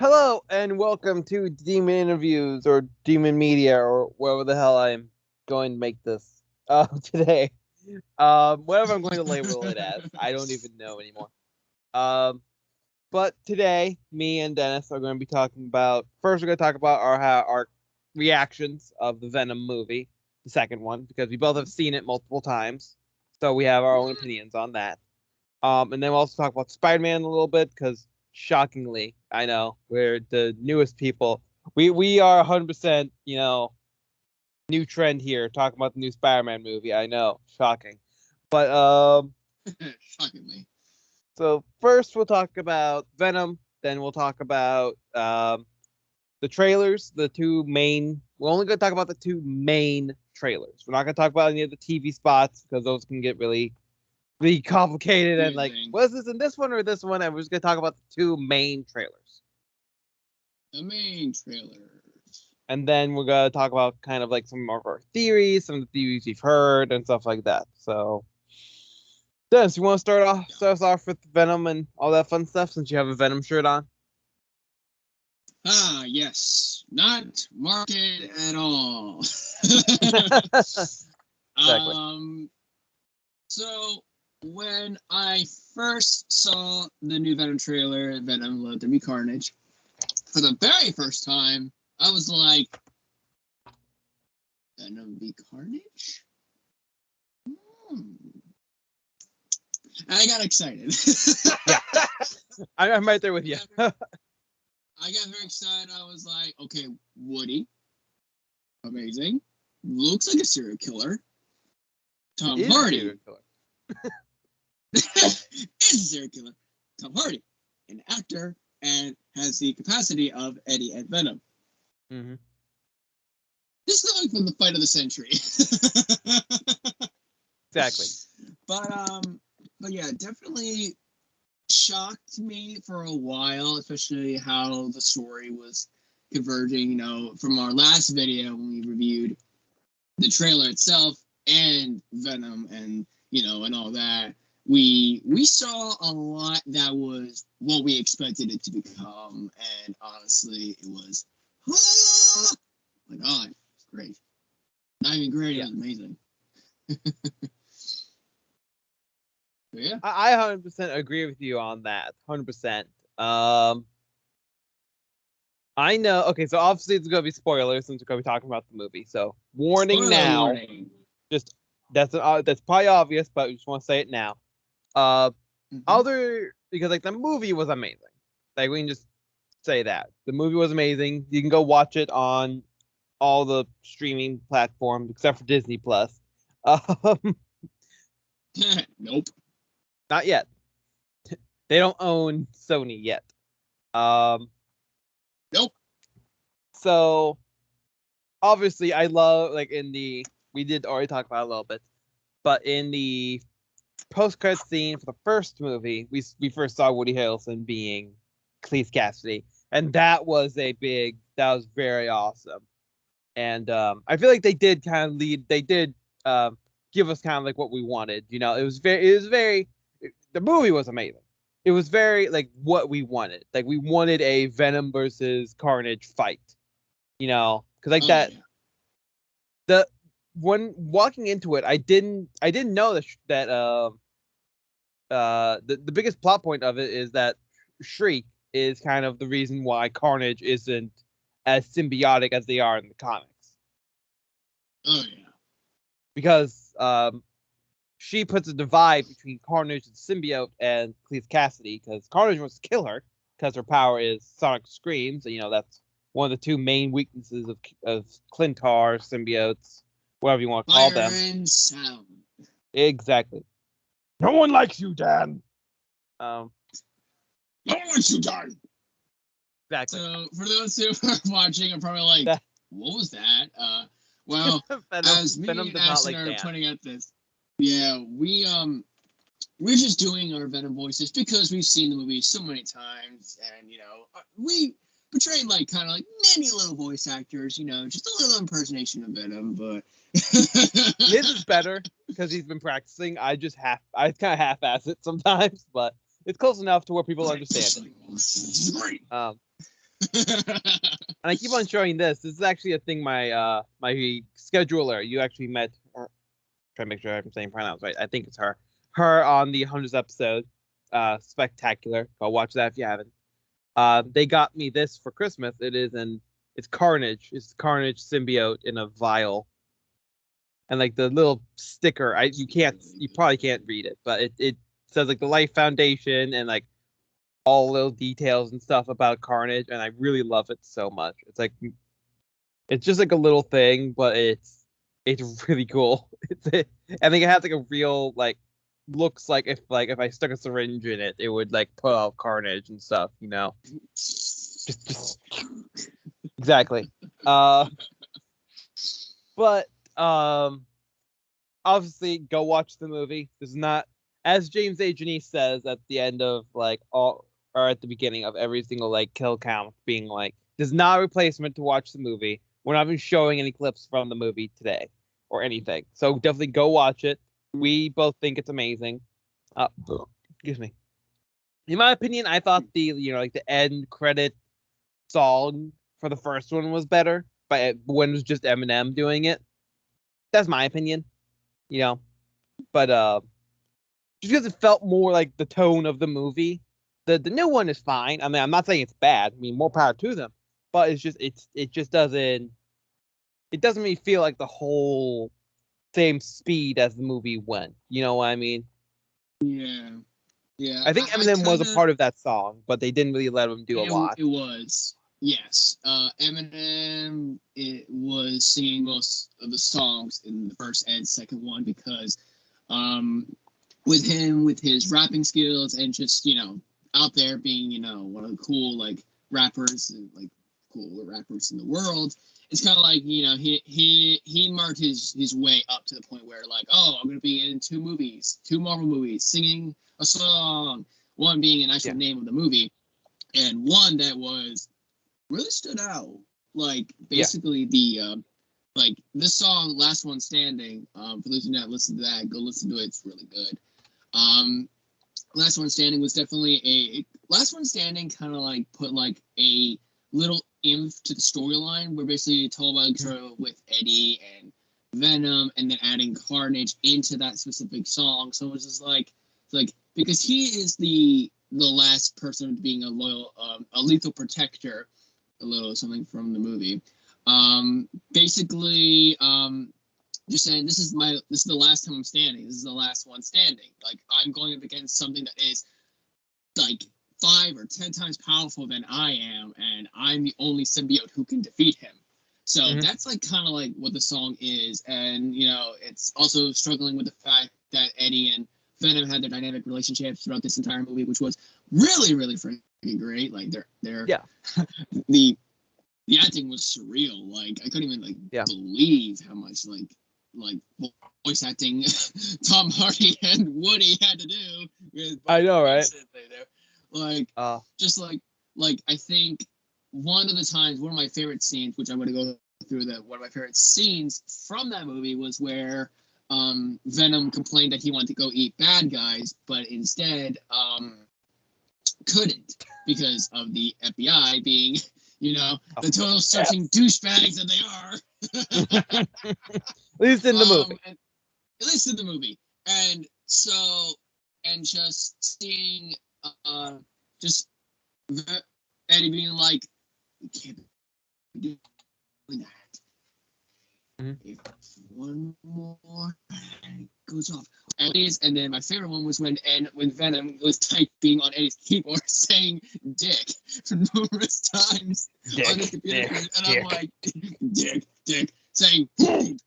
Hello and welcome to Demon Interviews or Demon Media or whatever the hell I'm going to make this today. Whatever I'm going to label it as, I don't even know anymore. But today, me and Dennis are going to be talking about. First, we're going to talk about our reactions of the Venom movie, the second one, because we both have seen it multiple times, so we have our own opinions on that. And then we'll also talk about Spider-Man a little bit because, shockingly, I know we're the newest people. We are 100%, new trend here talking about the new Spider-Man movie. I know, shocking, but Shockingly. So first we'll talk about Venom, then we'll talk about the trailers, the two main. We're only going to talk about the two main trailers. We're not going to talk about any of the TV spots because those can get really complicated and like, was this in this one or this one? And we're just gonna talk about the two main trailers. The main trailers. And then we're gonna talk about kind of like some of our theories, some of the theories we've heard, and stuff like that. So, Dennis, you want to start us off with Venom and all that fun stuff since you have a Venom shirt on? Ah, yes. Not marketed at all. Exactly. So when I first saw the new Venom trailer, Venom Let There Be Carnage, for the very first time, I was like, Venom be Carnage? And I got excited. Yeah. I'm right there with you. I got very excited. I was like, okay, Woody. Amazing. Looks like a serial killer. Tom Hardy. Is a serial killer. Tom Hardy, an actor, and has the capacity of Eddie and Venom. Mm-hmm. This is like from the fight of the century. Exactly. But yeah, definitely shocked me for a while, especially how the story was converging. From our last video when we reviewed the trailer itself and Venom and and all that. We saw a lot that was what we expected it to become, and honestly, it was my God, it's great. Not even great, it was amazing. Yeah, I 100% agree with you on that. 100%. I know. Okay, so obviously it's gonna be spoilers since we're gonna be talking about the movie. So warning now. Warning. Just that's probably obvious, but I just want to say it now. Other because like the movie was amazing. Like we can just say that the movie was amazing. You can go watch it on all the streaming platforms except for Disney Plus. Nope. Not yet. They don't own Sony yet. Nope. So obviously I love we did already talk about it a little bit, but in the post-credit scene for the first movie, we first saw Woody Harrelson being Cleese Cassidy, and that was very awesome. And I feel like they did kind of give us kind of like what we wanted. The movie was amazing. It was very like what we wanted. Like we wanted a Venom versus Carnage fight. Because like that. Yeah. When walking into it, I didn't know that the biggest plot point of it is that Shriek is kind of the reason why Carnage isn't as symbiotic as they are in the comics. Oh yeah. Because she puts a divide between Carnage the symbiote and Cleese Cassidy because Carnage wants to kill her because her power is sonic screams. And, that's one of the two main weaknesses of Clintar symbiotes, whatever you want to call them. Fire and sound. Exactly. No one likes you, Dan. No one likes you, Dan. Exactly. So for those who are watching, are probably like, what was that? Well, as me and Ashton are pointing at this, yeah, we're just doing our Venom voices because we've seen the movie so many times, and we portrayed like kind of like many little voice actors, just a little impersonation of Venom, but his is better because he's been practicing. I kind of half-ass it sometimes, but it's close enough to where people understand. Great. And I keep on showing this. This is actually a thing my my scheduler. You actually met her. Try to make sure I'm saying pronouns right. I think it's her. Her on the 100th episode. Spectacular. Go watch that if you haven't. They got me this for Christmas. It's Carnage. It's Carnage symbiote in a vial. And like the little sticker, you probably can't read it, but it says like the Life Foundation and like all little details and stuff about Carnage, and I really love it so much. It's just like a little thing, but it's really cool. I think it has like a real like looks like if I stuck a syringe in it, it would like put out Carnage and stuff, you know. Just exactly. But obviously go watch the movie. This is not, as James A. Janice says at the end of like all or at the beginning of every single like kill count, being like, this is not a replacement to watch the movie. We're not even showing any clips from the movie today or anything. So definitely go watch it. We both think it's amazing. Excuse me. In my opinion, I thought the like the end credit song for the first one was better, but when it was just Eminem doing it. That's my opinion, you know. But just because it felt more like the tone of the movie. The new one is fine. I mean, I'm not saying it's bad. I mean, more power to them. But it just doesn't really feel like the whole same speed as the movie went. You know what I mean? Yeah. Yeah. I think Eminem was a part of that song, but they didn't really let him do a lot. It was. Yes. Eminem was singing most of the songs in the first and second one because with him, with his rapping skills and just, out there being, one of the cool like rappers and like cool rappers in the world, it's kind of like, he marked his way up to the point where like, oh, I'm gonna be in two Marvel movies, singing a song, one being an actual name of the movie, and one that was really stood out. Like basically the like this song, Last One Standing. For those who not listen to that, go listen to it. It's really good. Last One Standing was definitely Last One Standing kind of like put like a little oomph to the storyline where basically it told about sort of with Eddie and Venom and then adding Carnage into that specific song. So it was just like because he is the last person being a lethal protector, a little something from the movie. Basically, just saying this is the last time I'm standing. This is the last one standing. Like I'm going up against something that is like 5 or 10 times powerful than I am, and I'm the only symbiote who can defeat him. So that's like kind of like what the song is, and it's also struggling with the fact that Eddie and Venom had their dynamic relationship throughout this entire movie, which was really, really freaking great. Like they're the acting was surreal. Like I couldn't even believe how much like voice acting Tom Hardy and Woody had to do. I know, right? Like just like I think one of my favorite scenes, which I'm going to go through, one of my favorite scenes from that movie was where Venom complained that he wanted to go eat bad guys, but instead couldn't because of the FBI being, the total searching douchebags that they are. At least in the movie. At least in the movie. And so, and just seeing, just Eddie being like, "You can't be doing that. If one more goes off." And then my favorite one was when Venom was typing on Eddie's keyboard saying "dick" numerous times on his computer, and I'm like, "dick," saying "food."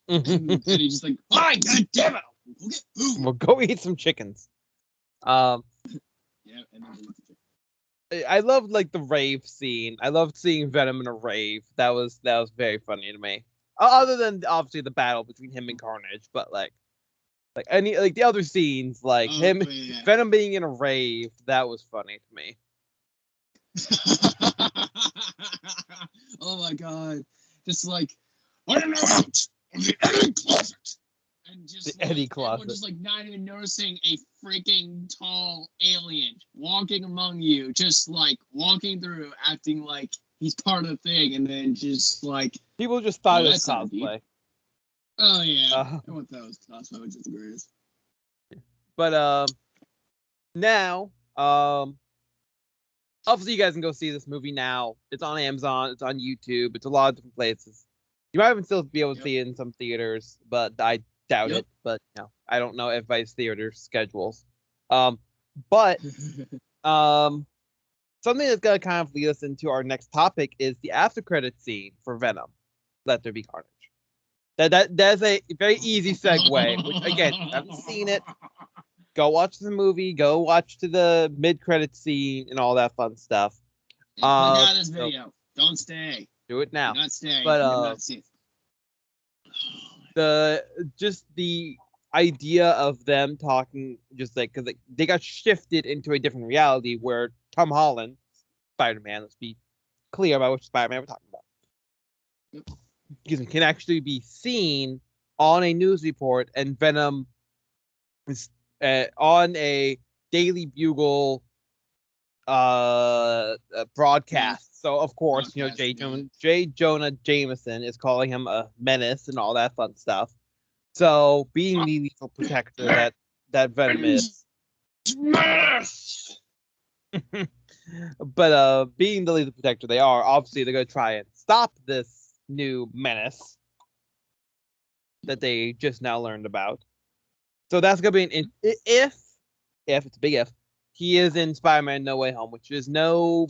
And he's just like, "Fine, God damn it, go get food. Well, go eat some chickens." Yeah, and I loved like the rave scene. I loved seeing Venom in a rave. That was very funny to me. Other than obviously the battle between him and Carnage, but like any like the other scenes, like Venom being in a rave, that was funny to me. Oh my god! Just like, "I am now out of the enemy closet," and just any like, closet. everyone just like not even noticing a freaking tall alien walking among you, just like walking through, acting like he's part of the thing, and then just like People just thought Oh, it was that's not deep. cosplay. oh yeah, Uh, I want those cosplay, which is the greatest. But now, obviously you guys can go see this movie now. It's on Amazon. It's on YouTube. It's a lot of different places. You might even still be able to Yep. see it in some theaters, but I doubt Yep. it. But I don't know everybody's theater schedules. But something that's gonna kind of lead us into our next topic is the after credit scene for Venom. Let There Be Carnage. That's a very easy segue. Which again, if you haven't seen it, go watch the movie. Go watch to the mid credit scene and all that fun stuff. Click out of this So video. Don't stay. do it now. Do not stay. But, You have not seen the idea of them talking just like because they got shifted into a different reality where Tom Holland, Spider-Man, let's be clear about which Spider-Man we're talking about. Yep. Excuse me, can actually be seen on a news report, and Venom is on a Daily Bugle broadcast. So of course, J. Jonah Jameson is calling him a menace and all that fun stuff. So being the lethal protector that Venom is, but being the lethal protector they are, obviously they're gonna try and stop this new menace that they just now learned about. So that's gonna be if it's a big if, he is in Spider-Man No Way Home, which is no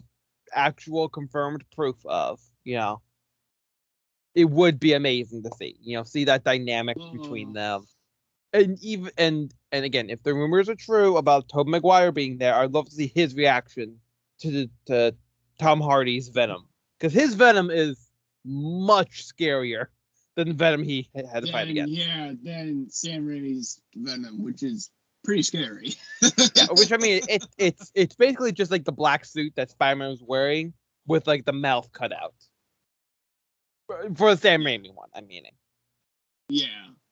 actual confirmed proof of. It would be amazing to see that dynamic between them. And even and again, if the rumors are true about Tobey Maguire being there, I'd love to see his reaction to Tom Hardy's Venom, because his Venom is much scarier than the Venom he had to fight against. Yeah, than Sam Raimi's Venom, which is pretty scary. Yeah, which I mean, it's basically just like the black suit that Spider-Man was wearing with like the mouth cut out. For the Sam Raimi one, I'm meaning. Yeah,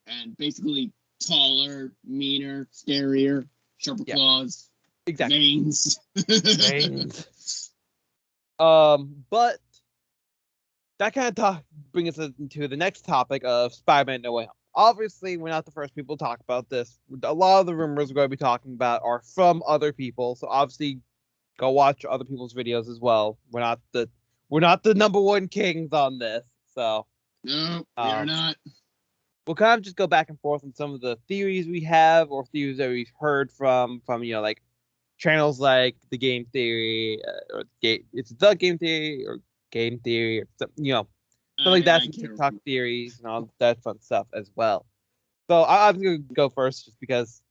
and basically taller, meaner, scarier, sharper claws, exactly. veins. But that kind of brings us into the next topic of Spider-Man No Way Home. Obviously, we're not the first people to talk about this. A lot of the rumors we're going to be talking about are from other people, so obviously, go watch other people's videos as well. We're not the number one kings on this. So no, we are not. We'll kind of just go back and forth on some of the theories we have, or theories that we've heard from like channels like the Game Theory, or it's the Game Theory or Game Theory, or stuff like that, some TikTok theories and all that fun stuff as well. So I'm gonna go first just because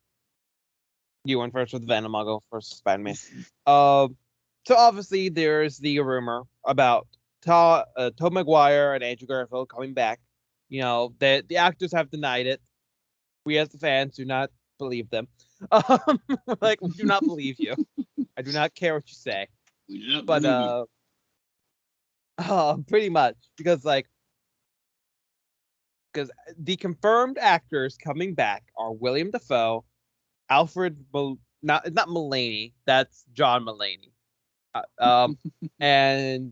you went first with Venom. I'll go first with Spider-Man. So obviously there's the rumor about Tobey Maguire and Andrew Garfield coming back. The actors have denied it. We as the fans do not believe them. We do not believe you. I do not care what you say. We do not believe you. Pretty much because the confirmed actors coming back are William Dafoe, Alfred not Mulaney, that's John Mulaney. And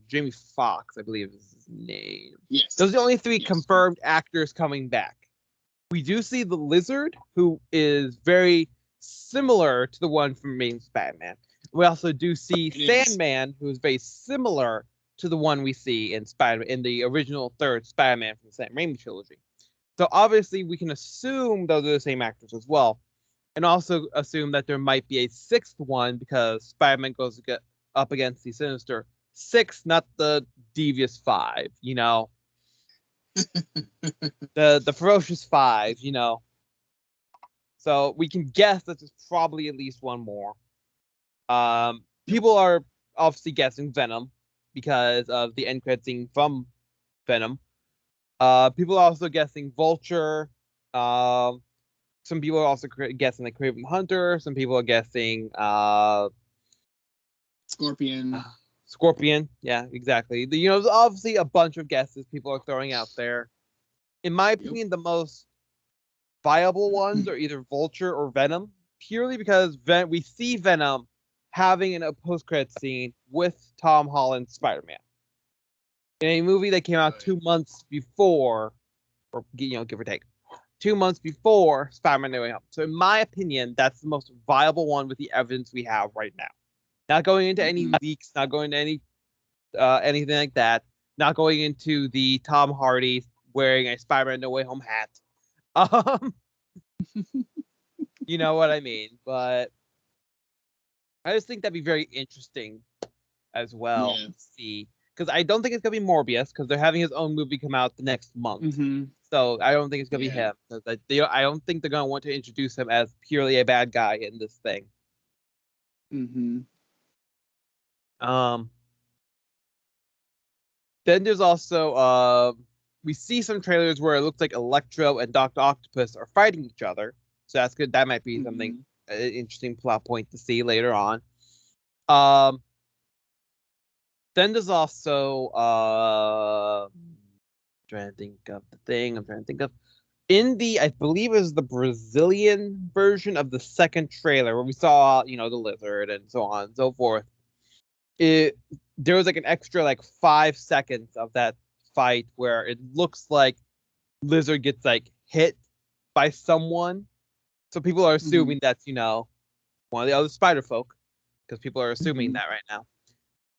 Jamie Foxx, I believe is his name. Yes. Those are the only three confirmed actors coming back. We do see the Lizard, who is very similar to the one from Amazing Spider-Man. We also do see Sandman, who is very similar to the one we see in the original third Spider-Man from the Sam Raimi trilogy. So obviously we can assume those are the same actors as well, and also assume that there might be a sixth one because Spider-Man goes up against the Sinister Six, not the Devious Five. The Ferocious Five. So we can guess that there's probably at least one more. People are obviously guessing Venom because of the end credit scene from Venom. People are also guessing Vulture. Some people are also guessing like Kraven Hunter. Some people are guessing Scorpion. Yeah, exactly. There's obviously a bunch of guesses people are throwing out there. In my opinion, the most viable ones are either Vulture or Venom, purely because we see Venom having a post-credit scene with Tom Holland's Spider-Man in a movie that came out 2 months before, or give or take, 2 months before Spider-Man: No Way Home. So, in my opinion, that's the most viable one with the evidence we have right now. Not going into any leaks, not going into any anything like that. Not going into the Tom Hardy wearing a Spider-Man: No Way Home hat. You know what I mean, but I just think that'd be very interesting as well to see, because I don't think it's gonna be Morbius, because they're having his own movie come out the next month. So I don't think it's gonna be him, because I don't think they're gonna want to introduce him as purely a bad guy in this thing. Then there's also we see some trailers where it looks like Electro and Dr. Octopus are fighting each other. So that's good. That might be something an interesting plot point to see later on. Then there's also I'm trying to think of the thing. I'm trying to think of in the, I believe it was the Brazilian version of the second trailer where we saw, the lizard and so on and so forth. There was like an extra 5 seconds of that fight where it looks like Lizard gets hit by someone. So people are assuming that's, one of the other spider folk, because people are assuming that right now.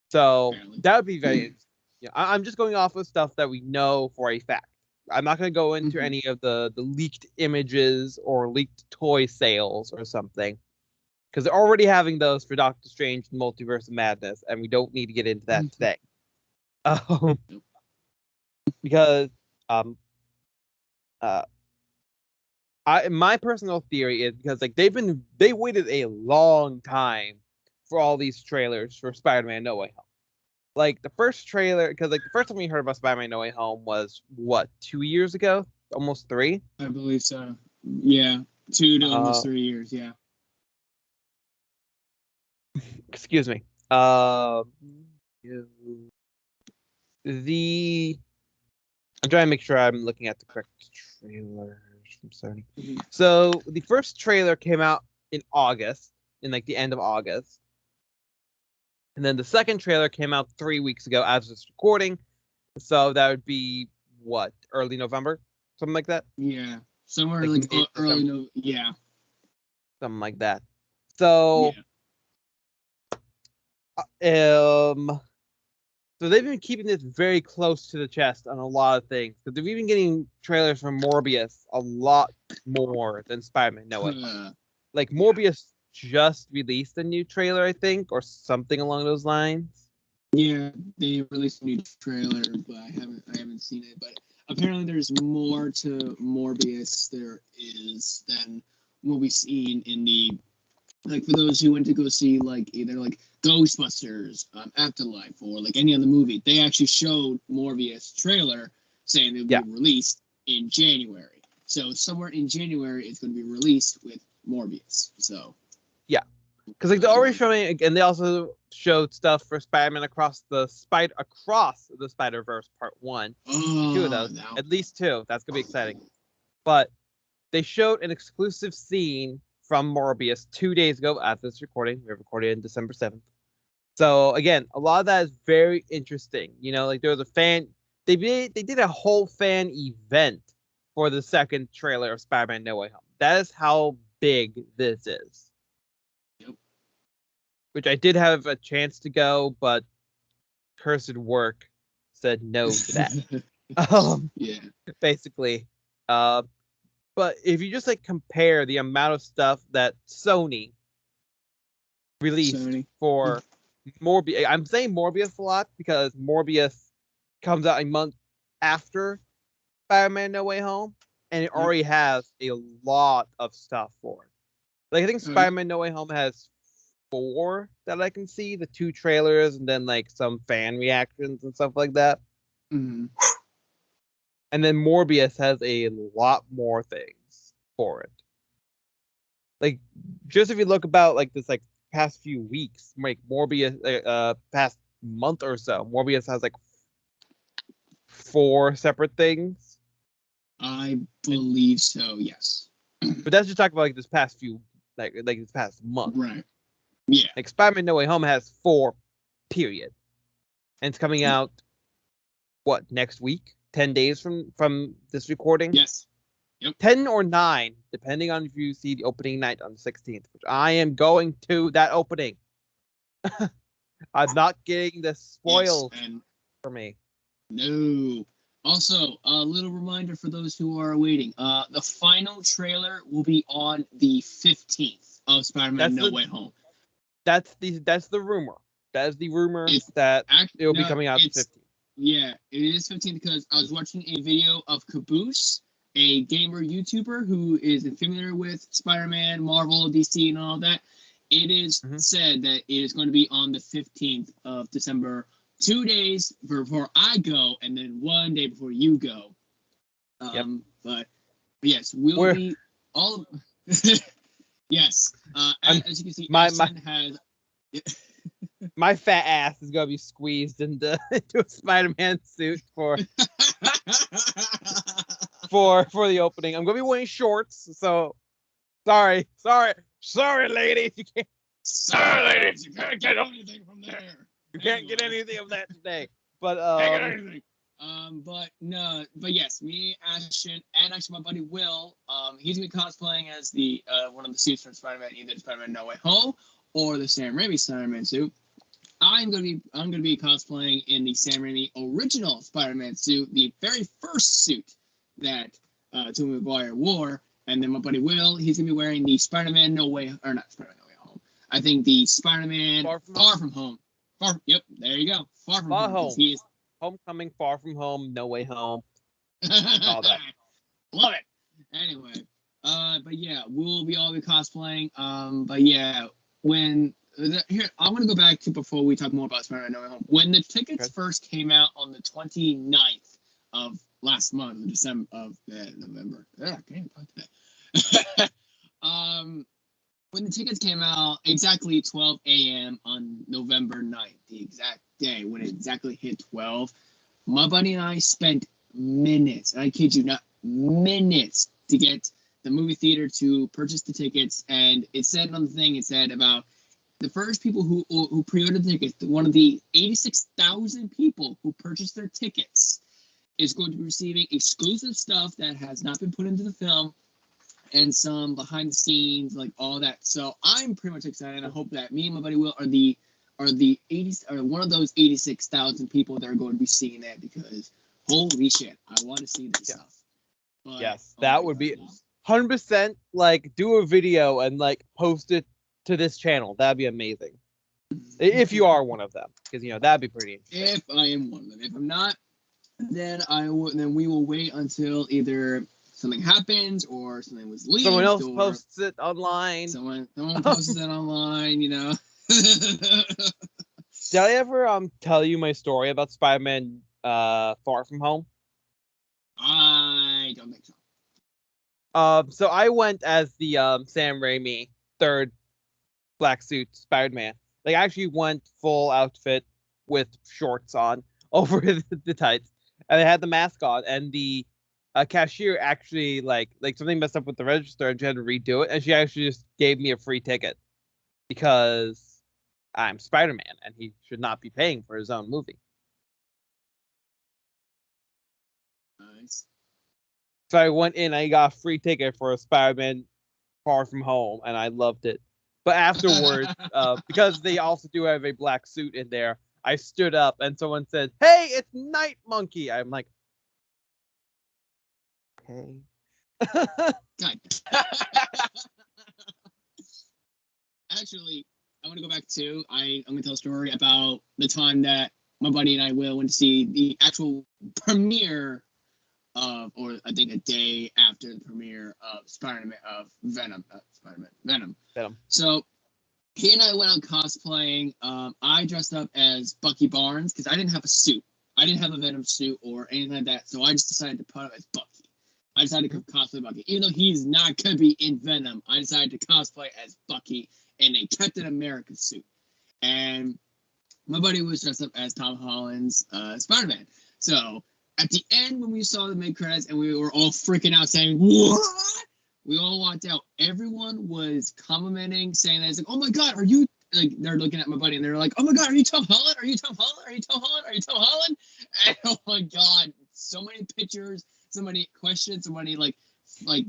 So that would be very interesting. I'm just going off of stuff that we know for a fact. I'm not going to go into any of the leaked images or leaked toy sales or something, because they're already having those for Doctor Strange Multiverse of Madness, and we don't need to get into that today. Because my personal theory is because they waited a long time for all these trailers for Spider-Man: No Way Home. The first trailer, because the first time we heard about Spider-Man: No Way Home was what, 2 years ago, almost 3. I believe so. Yeah, 2 to almost 3 years. Yeah. Excuse me. I'm trying to make sure I'm looking at the correct trailers from Sony. So the first trailer came out in August, in the end of August. And then the second trailer came out 3 weeks ago as of this recording. So that would be what, early November? Something like that? Yeah. Somewhere early November. Yeah. Something like that. So so they've been keeping this very close to the chest on a lot of things. Because they've been getting trailers from Morbius a lot more than Spider-Man: No Way Home. Morbius just released a new trailer, I think, or something along those lines. Yeah, they released a new trailer, but I haven't seen it. But apparently, there's more to Morbius there is than what we've seen in the, for those who went to go see either Ghostbusters, Afterlife, or any other movie. They actually showed Morbius trailer saying it would be released in January. So somewhere in January, it's going to be released with Morbius. So. Yeah, because they're already showing, and they also showed stuff for Spider-Man Across the Spider-Verse Part 1. 2 of those, at least 2. That's gonna be exciting. But they showed an exclusive scene from Morbius 2 days ago after this recording. We recorded on December 7th. So again, a lot of that is very interesting. There was a fan. They did a whole fan event for the second trailer of Spider-Man: No Way Home. That is how big this is. Which I did have a chance to go, but cursed work said no to that. Basically. But if you just compare the amount of stuff that Sony released for Morbius, I'm saying Morbius a lot because Morbius comes out a month after Spider-Man: No Way Home, and it already has a lot of stuff for it. I think Spider-Man: No Way Home has 4 that I can see, the 2 trailers and then some fan reactions and stuff like that. And then Morbius has a lot more things for it. Just if you look about this past few weeks, Morbius past month or so, Morbius has 4 separate things. I believe so, yes. But that's just talking about like this past few, like this past month. Right. Yeah. Like Spider-Man No Way Home has 4, period, and it's coming out what, next week? 10 days from this recording. Yes. Yep. 10 or 9, depending on if you see the opening night on the 16th, which I am going to that opening. I'm not getting this spoiled for me. No. Also, a little reminder for those who are waiting. The final trailer will be on the 15th of Spider-Man No Way Home. That's the rumor. That is the rumor that it will be coming out the 15th. Yeah, it is 15th because I was watching a video of Caboose, a gamer YouTuber who is familiar with Spider-Man, Marvel, DC, and all that. It is said that it is going to be on the 15th of December, 2 days before I go, and then 1 day before you go. But yes, we'll be all. Yes, as you can see, Ashton has. My fat ass is gonna be squeezed into a Spider-Man suit for the opening. I'm gonna be wearing shorts, so sorry, ladies, you can't. Sorry, ladies, you can't get anything from there. You can't get anything of that today. But can't get anything. But yes, me, Ashton, and actually my buddy Will, he's gonna be cosplaying as the one of the suits from Spider-Man, either Spider-Man No Way Home or the Sam Raimi Spider-Man suit. I'm gonna be cosplaying in the Sam Raimi original Spider-Man suit, the very first suit that Tobey Maguire wore, and then my buddy Will, he's gonna be wearing the Spider-Man No Way, or not Spider-Man No Way Home. I think the Spider-Man Far From Home. Yep, there you go. Far From Home. He's Homecoming, Far From Home, No Way Home. All that. Love it. Anyway, but yeah, we'll all be cosplaying. But yeah, here, I'm going to go back to before we talk more about Spider-Man No Way Home. When the tickets first came out on the 29th of last month, November. I can't talk today. When the tickets came out, exactly 12 a.m. on November 9th, the exact day when it exactly hit 12, my buddy and I spent minutes, and I kid you not, minutes to get the movie theater to purchase the tickets. And it said on the thing, it said about the first people who pre-ordered the tickets, one of the 86,000 people who purchased their tickets is going to be receiving exclusive stuff that has not been put into the film and some behind the scenes, like all that. So I'm pretty much excited. I hope that me and my buddy Will are one of those 86,000 people that are going to be seeing that, because holy shit, I want to see this stuff. But, yes, that would be 100%. Like, do a video and like post it to this channel. That'd be amazing. If you are one of them, because that'd be pretty interesting. If I am one of them. If I'm not, then we will wait until either something happens or something was leaked. Someone else posts it online. Someone posts it online. Did I ever tell you my story about Spider-Man Far From Home? I don't think so. So I went as the Sam Raimi third black suit Spider-Man. Like, I actually went full outfit with shorts on over the tights, and I had the mask on, and the cashier actually like something messed up with the register, and she had to redo it, and she actually just gave me a free ticket because I'm Spider-Man and he should not be paying for his own movie. Nice. So I went in, I got a free ticket for a Spider-Man Far From Home, and I loved it. But afterwards, because they also do have a black suit in there, I stood up and someone said, "Hey, it's Night Monkey." I'm like, okay. God. Actually, I want to go back to, I'm going to tell a story about the time that my buddy and I went to see the actual premiere of, or I think a day after the premiere of Venom. So he and I went out cosplaying. I dressed up as Bucky Barnes because I didn't have a suit. I didn't have a Venom suit or anything like that, so I just decided to put up as Bucky. I decided to cosplay Bucky. Even though he's not going to be in Venom, I decided to cosplay as Bucky in a Captain America suit. And my buddy was dressed up as Tom Holland's Spider-Man. So at the end, when we saw the mid-credits and we were all freaking out saying, "What?" We all walked out. Everyone was complimenting, saying that it's like, oh my God, are you like they're looking at my buddy and they're like, oh my God, are you Tom Holland? Are you Tom Holland? Are you Tom Holland? Are you Tom Holland? And oh my God, so many pictures, so many questions, so many like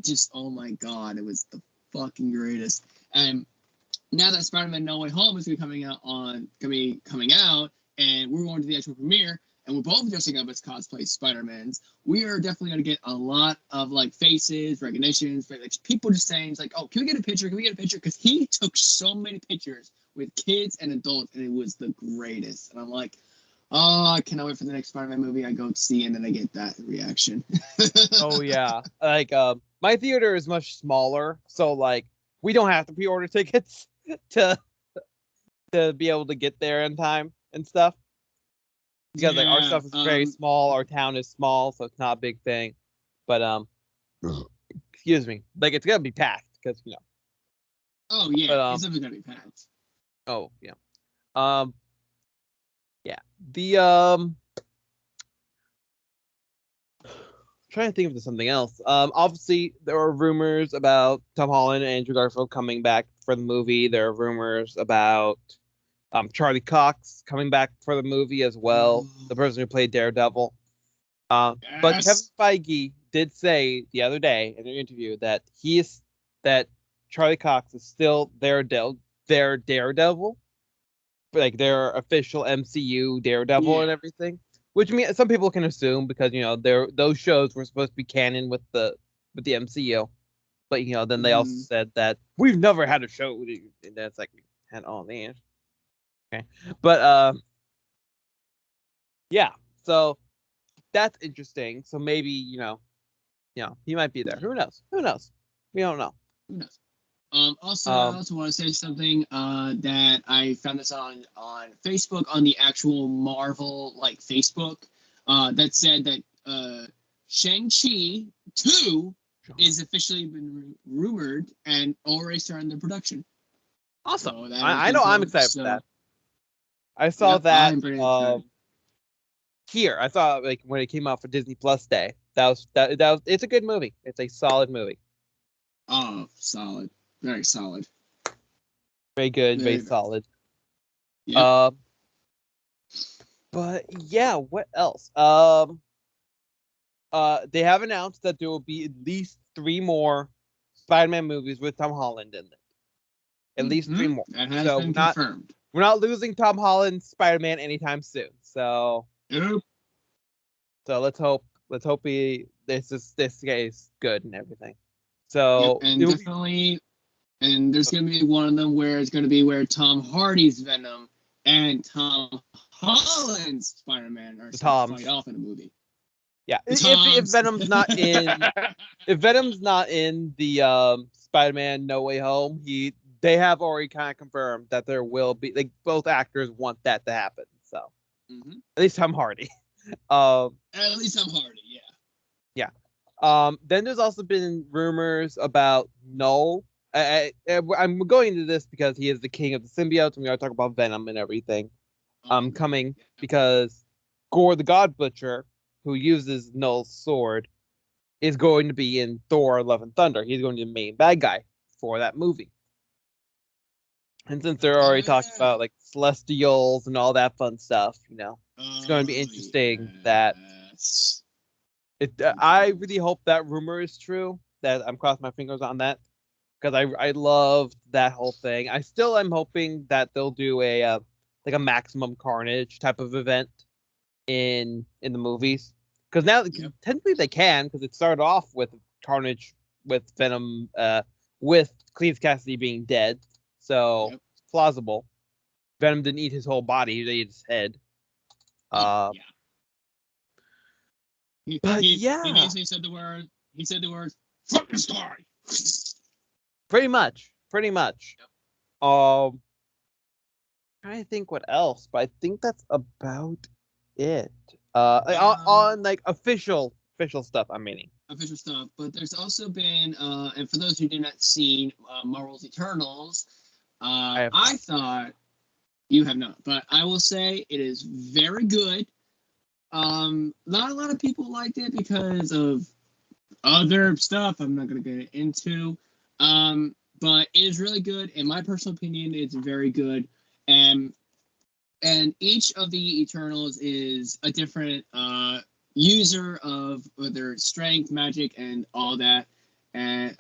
just oh my God, it was the fucking greatest. And now that Spider-Man No Way Home is coming out, and we're going to the actual premiere, and we're both dressing up as cosplay Spider-Mans, we are definitely going to get a lot of like faces, recognitions, like people just saying, it's like, oh, can we get a picture? Can we get a picture? Because he took so many pictures with kids and adults, and it was the greatest. And I'm like, oh, I cannot wait for the next Spider-Man movie I go see, and then I get that reaction. Oh yeah, like my theater is much smaller, so like we don't have to pre-order tickets to be able to get there in time and stuff. Because like our stuff is very small, our town is small, so it's not a big thing. But excuse me, like it's gonna be packed because you know. Oh yeah, but, it's definitely gonna be packed. Oh yeah, yeah. The trying to think of something else. Obviously there are rumors about Tom Holland and Andrew Garfield coming back for the movie. There are rumors about Charlie Cox coming back for the movie as well, the person who played Daredevil. But Kevin Feige did say the other day in an interview that Charlie Cox is still their Daredevil, like their official MCU Daredevil and everything. Which means some people can assume because you know those shows were supposed to be canon with the MCU, but you know then they also said that we've never had a show, and that's like, oh man. Okay, but yeah, so that's interesting. So maybe you know he might be there. Who knows? We don't know. Who knows? Also, I also want to say something that I found this on Facebook on the actual Marvel like Facebook that said that Shang-Chi 2 is officially been rumored and already starting the production. Awesome! So I know I'm excited for that. I saw that here. I saw like when it came out for Disney Plus Day. That was it's a good movie. It's a solid movie. Oh, solid. Very solid. Very good, very solid. Yep. But yeah, what else? They have announced that there will be at least 3 more Spider-Man movies with Tom Holland in it. At least 3 more. That has been confirmed. We're not losing Tom Holland's Spider-Man anytime soon. So So let's hope this guy is good and everything. So and definitely, and there's gonna be one of them where it's gonna be where Tom Hardy's Venom and Tom Holland's Spider-Man are fight off in a movie. Yeah, if Venom's not in the Spider-Man No Way Home, they have already kind of confirmed that there will be, like, both actors want that to happen. So at least Tom Hardy. At least Tom Hardy, yeah. Then there's also been rumors about Null. I'm going into this because he is the king of the symbiotes, and we are talking about Venom and everything. Coming because Gore the God Butcher, who uses Null's sword, is going to be in Thor: Love and Thunder. He's going to be the main bad guy for that movie. And since they're already talking about like Celestials and all that fun stuff, you know, it's going to be interesting that I really hope that rumor is true. That I'm crossing my fingers on that because I loved that whole thing. I still am hoping that they'll do a like a Maximum Carnage type of event in the movies, because now technically they can, because it started off with Carnage with Venom with Cletus Cassidy being dead, so it's plausible. Venom didn't eat his whole body; he ate his head. He basically said the word. He said the words "fucking story." Pretty much. Yep. Trying to think what else, but I think that's about it. On like official stuff, I'm meaning. Official stuff, but there's also been, and for those who did not see Marvel's Eternals, I thought you have not, but I will say it is very good. Not a lot of people liked it because of other stuff I'm not going to get into. But it is really good. In my personal opinion, it's very good. And each of the Eternals is a different user of their strength, magic, and all that. And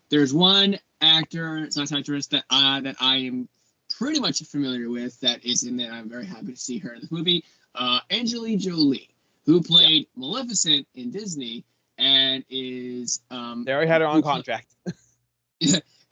there's one actor, slash actress that I am pretty much familiar with that is in there. I'm very happy to see her in this movie. Angelina Jolie, who played Maleficent in Disney, and is They already had her on contract.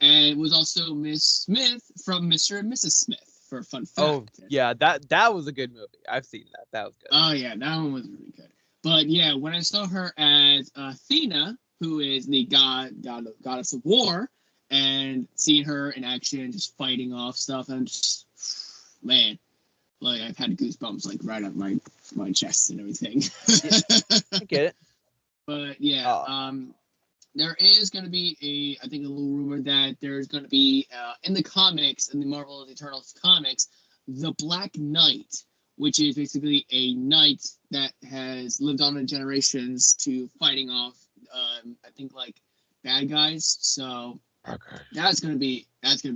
and was also Miss Smith from Mr. and Mrs. Smith, for a fun fact. Oh yeah, that was a good movie. I've seen that. That was good. Oh yeah, that one was really good. But yeah, when I saw her as Athena, who is the goddess of war, and seeing her in action, just fighting off stuff, and just man, like I've had goosebumps like right up my chest and everything. I get it. But yeah, there is going to be I think a little rumor that there's going to be in the comics, in the Marvel Eternals comics, the Black Knight, which is basically a knight that has lived on in generations to fighting off, I think like bad guys. So that's going to be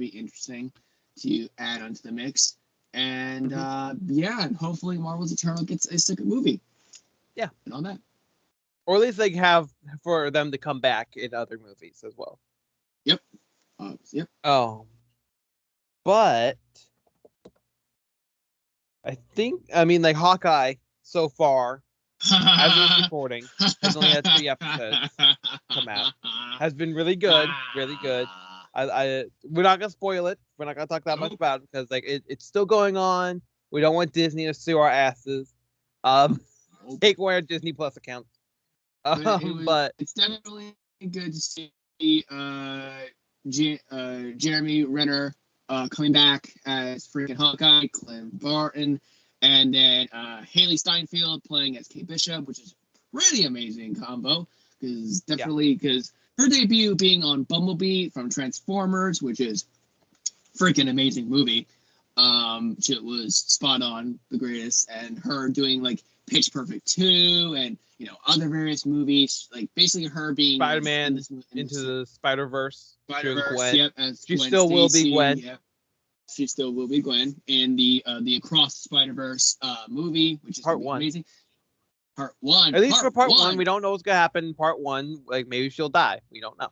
interesting to add onto the mix. And yeah, and hopefully Marvel's Eternal gets a second movie. Yeah, and all that. Or at least they have for them to come back in other movies as well. Yep. Yep. Oh. But I mean, like Hawkeye so far, as we're recording, has only had 3 episodes come out. Has been really good, really good. We're not gonna spoil it. We're not gonna talk that much about it because like it's still going on. We don't want Disney to sue our asses. Take away our Disney Plus accounts. But it's definitely good to see Jeremy Renner coming back as freaking Hawkeye, Clint Barton, and then Haley Steinfeld playing as Kate Bishop, which is really amazing combo because her debut being on Bumblebee from Transformers, which is freaking amazing movie. She was spot on, the greatest, and her doing like Pitch Perfect 2 and other various movies, like basically her being Spider-Man into the Spider-Verse. Yep, she still will be Gwen. Yep. She still will be Gwen in the Across the Spider-Verse movie, which is part 1. Amazing. Part 1. At least for part 1, we don't know what's gonna happen in part 1. Like maybe she'll die. We don't know.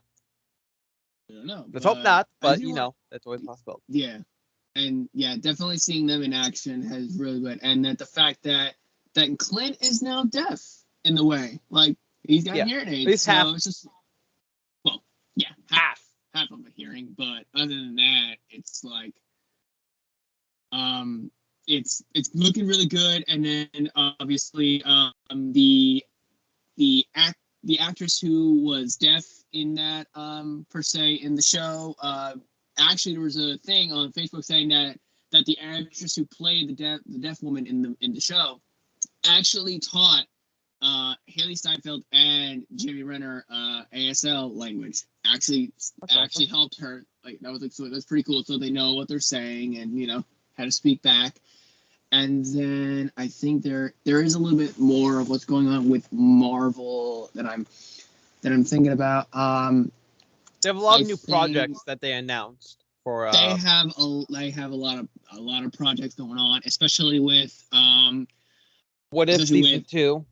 I don't know. Let's hope not, but that's always possible. Yeah. And yeah, definitely seeing them in action has really good. And that the fact that Clint is now deaf in the way. Like he's got hearing aids. At least half. It's just half of a hearing, but other than that, it's like it's looking really good. And then obviously the actress who was deaf in that per se in the show, actually there was a thing on Facebook saying that the actress who played the deaf woman in the show actually taught Haley Steinfeld and Jeremy Renner ASL language. Actually helped her. Like that was that's pretty cool. So they know what they're saying and how to speak back. And then I think there is a little bit more of what's going on with Marvel that I'm thinking about. They have a lot of new projects that they announced for. They have a lot of projects going on, especially with What If Season 2.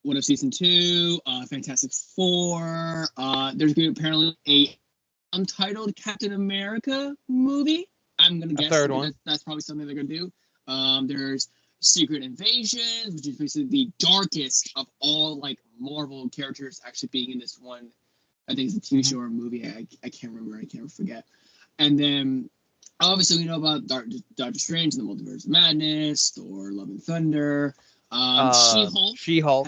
What If Season 2, Fantastic Four. There's going to be apparently a Untitled Captain America movie. I'm going to guess third one. That's probably something they're going to do. There's Secret Invasion, which is basically the darkest of all like Marvel characters actually being in this one. I think it's a TV show or a movie. I can't remember. I can't forget. And then obviously we know about Doctor Strange and the Multiverse of Madness, Thor, Love and Thunder. She-Hulk.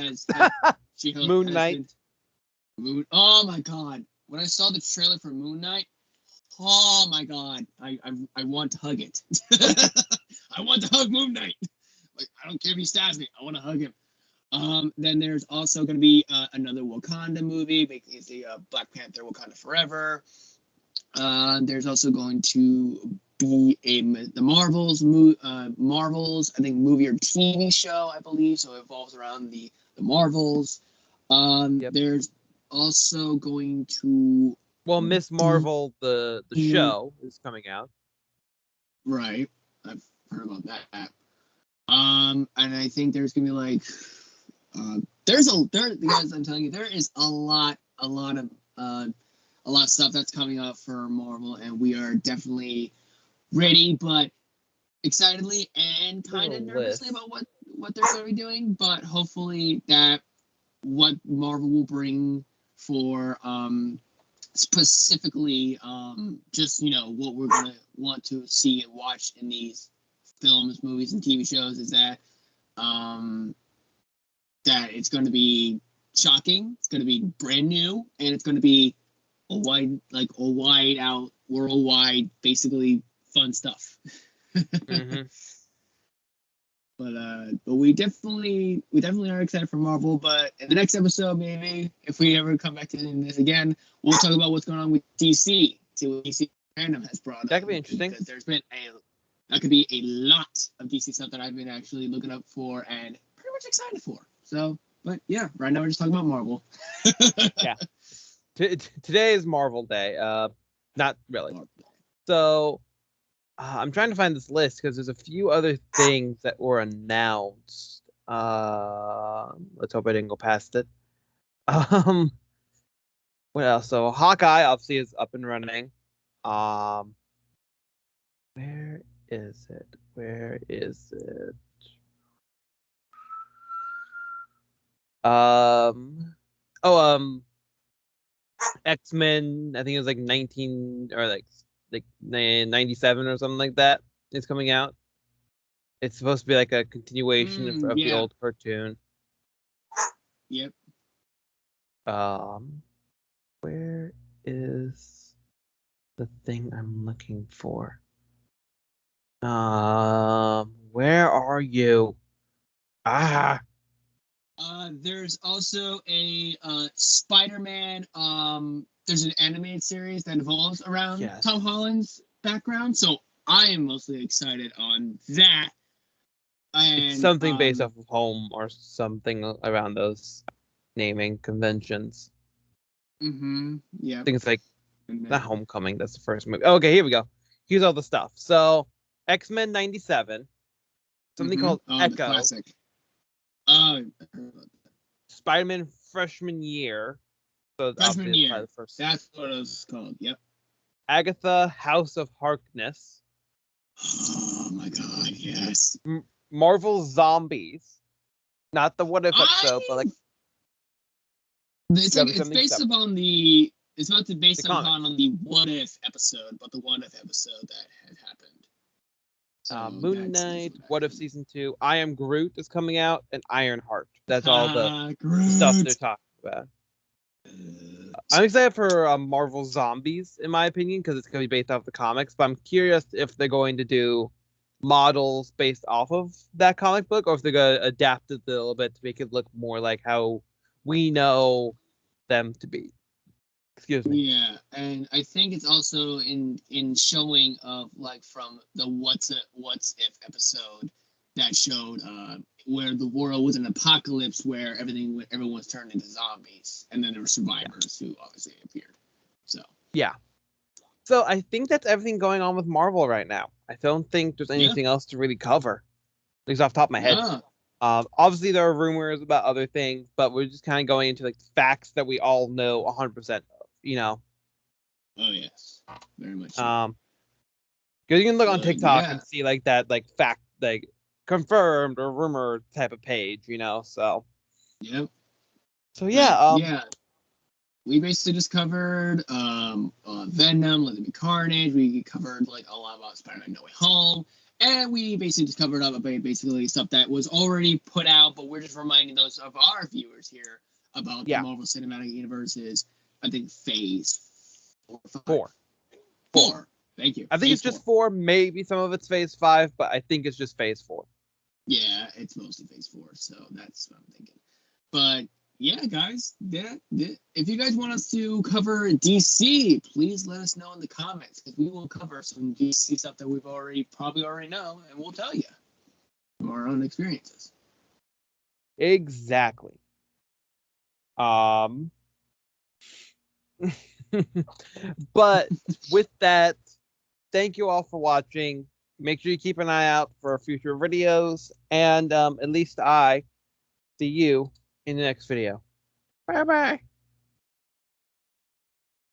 Moon Knight. Oh my God! When I saw the trailer for Moon Knight, oh my God! I want to hug it. I want to hug Moon Knight. Like I don't care if he stabs me. I want to hug him. Then there's also going to be another Wakanda movie, basically Black Panther: Wakanda Forever. There's also going to be the Marvels, I think movie or TV show, I believe. So it revolves around the Marvels. Yep. There's also going to Well, Miss Marvel, the show is coming out. Right. I've heard about that. And I think there's gonna be like, guys. I'm telling you, there is a lot of stuff that's coming up for Marvel, and we are definitely ready, but excitedly and kind of nervously about what they're going to be doing. But hopefully that what Marvel will bring for specifically just what we're gonna want to see and watch in these films, movies, and TV shows is that that it's going to be shocking, it's going to be brand new, and it's going to be a wide out, worldwide, basically fun stuff. Mm-hmm. But we definitely are excited for Marvel. But in the next episode, maybe if we ever come back to this again, we'll talk about what's going on with DC. See what DC Venom has brought up. That could be interesting. Because that could be a lot of DC stuff that I've been actually looking up for and pretty much excited for. So, but yeah, right now we're just talking about Marvel. Yeah. Today is Marvel Day. Not really. So I'm trying to find this list because there's a few other things that were announced. Let's hope I didn't go past it. What else? So Hawkeye obviously is up and running. Where is it? Where is it? X-Men, I think it was like 19 or like 97 or something like that is coming out. It's supposed to be like a continuation of the old cartoon. Yep. Where is the thing I'm looking for? Where are you? There's also a Spider-Man. There's an animated series that evolves around Tom Holland's background, so I am mostly excited on that. And it's something based off of Home or something around those naming conventions. Yeah. Things like not Homecoming. That's the first movie. Okay, here we go. Here's all the stuff. So X-Men 97. Something called Echo. The classic. Spider-Man freshman year. So freshman year. The first. That's what it was called. Yep. Agatha, House of Harkness. Oh my God! Yes. Marvel Zombies. Not the What If episode, but like. It's based upon the. It's not based upon on the What If episode, but the What If episode that had happened. So Moon Knight, What If Season 2, I Am Groot is coming out, and Ironheart. That's all the stuff they're talking about. I'm excited for Marvel Zombies, in my opinion, because it's going to be based off the comics, but I'm curious if they're going to do models based off of that comic book, or if they're going to adapt it a little bit to make it look more like how we know them to be. Excuse me. Yeah, and I think it's also in showing of like from the What's If episode that showed where the world was an apocalypse where everyone's turned into zombies, and then there were survivors who obviously appeared. So yeah, so I think that's everything going on with Marvel right now. I don't think there's anything else to really cover, at least off the top of my head. Obviously there are rumors about other things, but we're just kind of going into like facts that we all know 100%. Oh yes, very much so. Because you can look on TikTok and see like that like fact like confirmed or rumor type of page, so yep. So yeah, we basically just covered Venom, Let There Be Carnage. We covered like a lot about Spider-Man No Way Home, and we basically just covered up basically stuff that was already put out, but we're just reminding those of our viewers here about the Marvel Cinematic Universe's, I think, phase 4. Thank you. I think it's just 4. Maybe some of it's phase 5, but I think it's just phase 4. Yeah, it's mostly phase 4, so that's what I'm thinking. But yeah, guys, if you guys want us to cover DC, please let us know in the comments, because we will cover some DC stuff that we've probably already know, and we'll tell you from our own experiences. Exactly. But with that, thank you all for watching. Make sure you keep an eye out for future videos, and at least I see you in the next video. Bye bye.